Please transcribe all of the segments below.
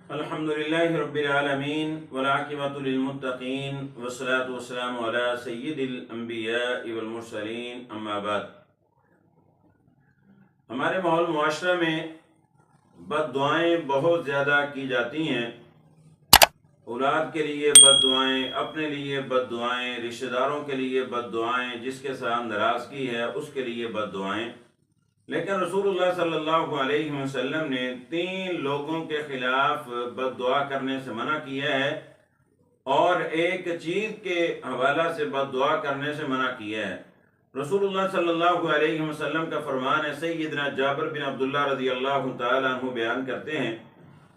الحمد لله رب العالمين والعاقبة للمتقين والصلاة والسلام على سید الانبیاء والمرسلین اما بعد۔ ہمارے ماحول معاشرہ میں بد دعائیں بہت زیادہ کی جاتی ہیں۔ اولاد کے لیے بد دعائیں، اپنے لیے بد دعائیں، رشتہ داروں کے لیے بد دعائیں، جس کے ساتھ ناراضگی ہے اس کے لیے بد دعائیں۔ لیکن رسول اللہ صلی اللہ علیہ وسلم نے 3 لوگوں کے خلاف بد دعا کرنے سے منع کیا ہے، اور ایک چیز کے حوالہ سے بد دعا کرنے سے منع کیا ہے۔ رسول اللہ صلی اللہ علیہ وسلم کا فرمان ہے، سیدنا جابر بن عبداللہ رضی اللہ تعالیٰ عنہ بیان کرتے ہیں،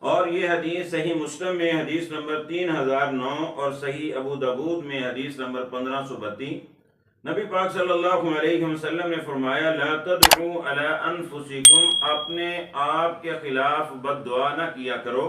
اور یہ حدیث صحیح مسلم میں حدیث نمبر 3009 اور صحیح ابو داود میں حدیث نمبر 1532۔ نبی پاک صلی اللہ علیہ وسلم نے فرمایا، لا تدعوا علی انفسکم، اپنے آپ کے خلاف بد دعا نہ کیا کرو۔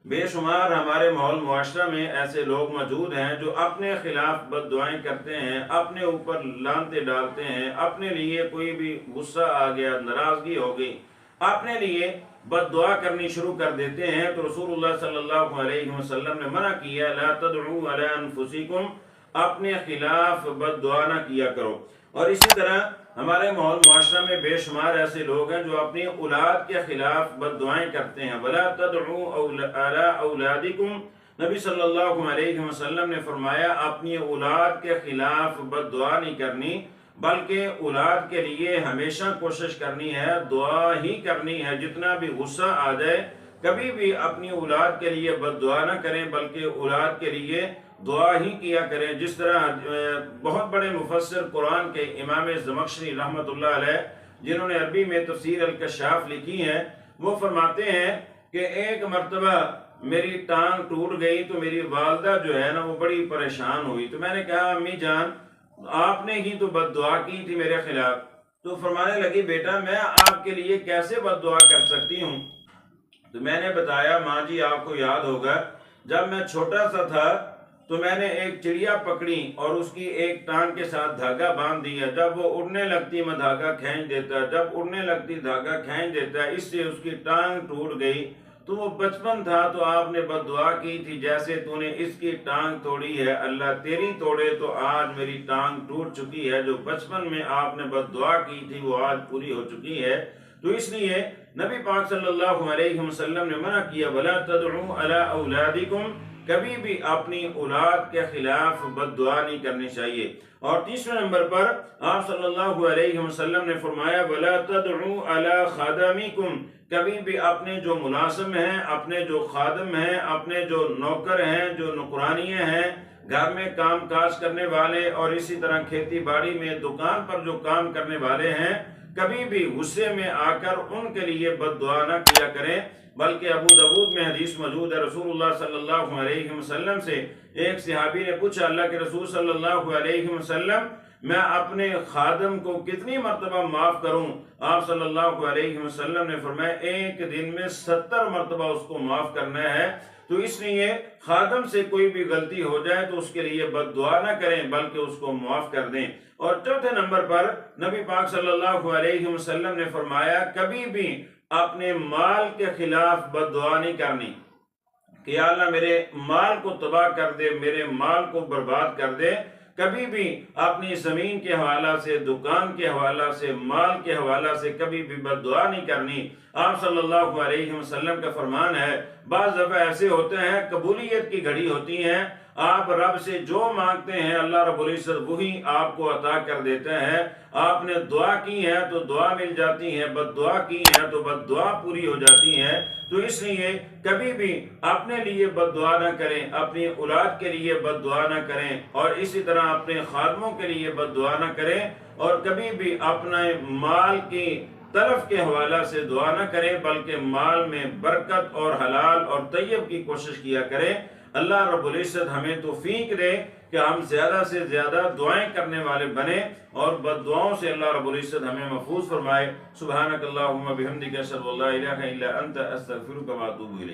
بے شمار ہمارے ماحول معاشرہ میں ایسے لوگ موجود ہیں جو اپنے خلاف بد دعائیں کرتے ہیں، اپنے اوپر لعنتیں ڈالتے ہیں، اپنے لیے کوئی بھی غصہ آ گیا، ناراضگی ہو گئی، اپنے لیے بد دعا کرنی شروع کر دیتے ہیں۔ تو رسول اللہ صلی اللہ علیہ وسلم نے منع کیا، لا تدعوا علی انفسکم، اپنے خلاف بد دعا نہ کیا کرو۔ اور اسی طرح ہمارے ماحول معاشرہ میں بے شمار ایسے لوگ ہیں جو اپنی اولاد کے خلاف بد دعائیں کرتے ہیں۔ وَلَا تَدْعُوا عَلَىٰ أَوْلَادِكُمْ، نبی صلی اللہ علیہ وسلم نے فرمایا اپنی اولاد کے خلاف بد دعا نہیں کرنی، بلکہ اولاد کے لیے ہمیشہ کوشش کرنی ہے، دعا ہی کرنی ہے۔ جتنا بھی غصہ آ جائے، کبھی بھی اپنی اولاد کے لیے بد دعا نہ کریں، بلکہ اولاد کے لیے دعا ہی کیا کریں۔ جس طرح بہت بڑے مفسر قرآن کے امام زمخشری رحمۃ اللہ علیہ، جنہوں نے عربی میں تفسیر الکشاف لکھی ہے، وہ فرماتے ہیں کہ ایک مرتبہ میری ٹانگ ٹوٹ گئی تو میری والدہ جو ہے نا وہ بڑی پریشان ہوئی، تو میں نے کہا امی جان آپ نے ہی تو بد دعا کی تھی میرے خلاف۔ تو فرمانے لگی بیٹا میں آپ کے لیے کیسے بد دعا کر سکتی ہوں؟ تو میں نے بتایا ماں جی آپ کو یاد ہوگا جب میں چھوٹا سا تھا تو میں نے ایک چڑیا پکڑی اور اس کی ایک ٹانگ کے ساتھ دھاگا باندھ دیا، جب وہ اڑنے لگتی میں دھاگا کھینچ دیتا، جب اڑنے لگتی دھاگا کھینچ دیتا، اس سے اس کی ٹانگ ٹوٹ گئی۔ تو وہ بچپن تھا تو آپ نے بد دعا کی تھی، جیسے تو نے اس کی ٹانگ توڑی ہے اللہ تیری توڑے، تو آج میری ٹانگ ٹوٹ چکی ہے۔ جو بچپن میں آپ نے بد دعا کی تھی وہ آج پوری ہو چکی ہے۔ تو اس لیے نبی پاک صلی اللہ علیہ وسلم نے منع کیا، وَلَا تَدْعُوا عَلَىٰ أَوْلَادِكُمْ، کبھی بھی اپنی اولاد کے خلاف بد دعا نہیں کرنی چاہیے۔ اور تیسرے نمبر پر آپ صلی اللہ علیہ وسلم نے فرمایا، وَلَا تَدْعُوا عَلَىٰ خَادِمِكُمْ، کبھی بھی اپنے جو ملازم ہیں، اپنے جو خادم ہیں، اپنے جو نوکر ہیں، جو نوکرانیاں ہیں، گھر میں کام کاج کرنے والے، اور اسی طرح کھیتی باڑی میں دکان پر جو کام کرنے والے ہیں، کبھی بھی غصے میں آ کر ان کے لیے بد دعا نہ کیا کریں۔ بلکہ ابو داود میں حدیث موجود ہے، رسول اللہ صلی اللہ علیہ وسلم سے ایک صحابی نے پوچھا، اللہ کے رسول صلی اللہ علیہ وسلم میں اپنے خادم کو کتنی مرتبہ معاف کروں؟ آپ صلی اللہ علیہ وسلم نے فرمایا ایک دن میں 70 مرتبہ اس کو معاف کرنا ہے۔ تو اس لیے خادم سے کوئی بھی غلطی ہو جائے تو اس کے لیے بد دعا نہ کریں بلکہ اس کو معاف کر دیں۔ اور چوتھے نمبر پر نبی پاک صلی اللہ علیہ وسلم نے فرمایا کبھی بھی اپنے مال کے خلاف بد دعا نہیں کرنی کہ یا اللہ میرے مال کو تباہ کر دے، میرے مال کو برباد کر دے۔ کبھی بھی اپنی زمین کے حوالہ سے، دکان کے حوالہ سے، مال کے حوالہ سے کبھی بھی بد دعا نہیں کرنی۔ آپ صلی اللہ علیہ وسلم کا فرمان ہے، بعض دفعہ ایسے ہوتے ہیں قبولیت کی گھڑی ہوتی ہے، آپ رب سے جو مانگتے ہیں اللہ رب العزت وہی آپ کو عطا کر دیتے ہیں۔ آپ نے دعا کی ہے تو دعا مل جاتی ہے، بد دعا کی ہے تو بد دعا پوری ہو جاتی ہے۔ تو اس لیے کبھی بھی اپنے لیے بد دعا نہ کریں، اپنی اولاد کے لیے بد دعا نہ کریں، اور اسی طرح اپنے خادموں کے لیے بد دعا نہ کریں، اور کبھی بھی اپنے مال کی طرف کے حوالہ سے دعا نہ کریں بلکہ مال میں برکت اور حلال اور طیب کی کوشش کیا کریں۔ اللہ رب العزت ہمیں توفیق دے کہ ہم زیادہ سے زیادہ دعائیں کرنے والے بنیں، اور بد دعاؤں سے اللہ رب العزت ہمیں محفوظ فرمائے۔ سبحانک اللہم بحمدک، اشہد ان لا الہ الا انت، استغفرک و اتوب الیک۔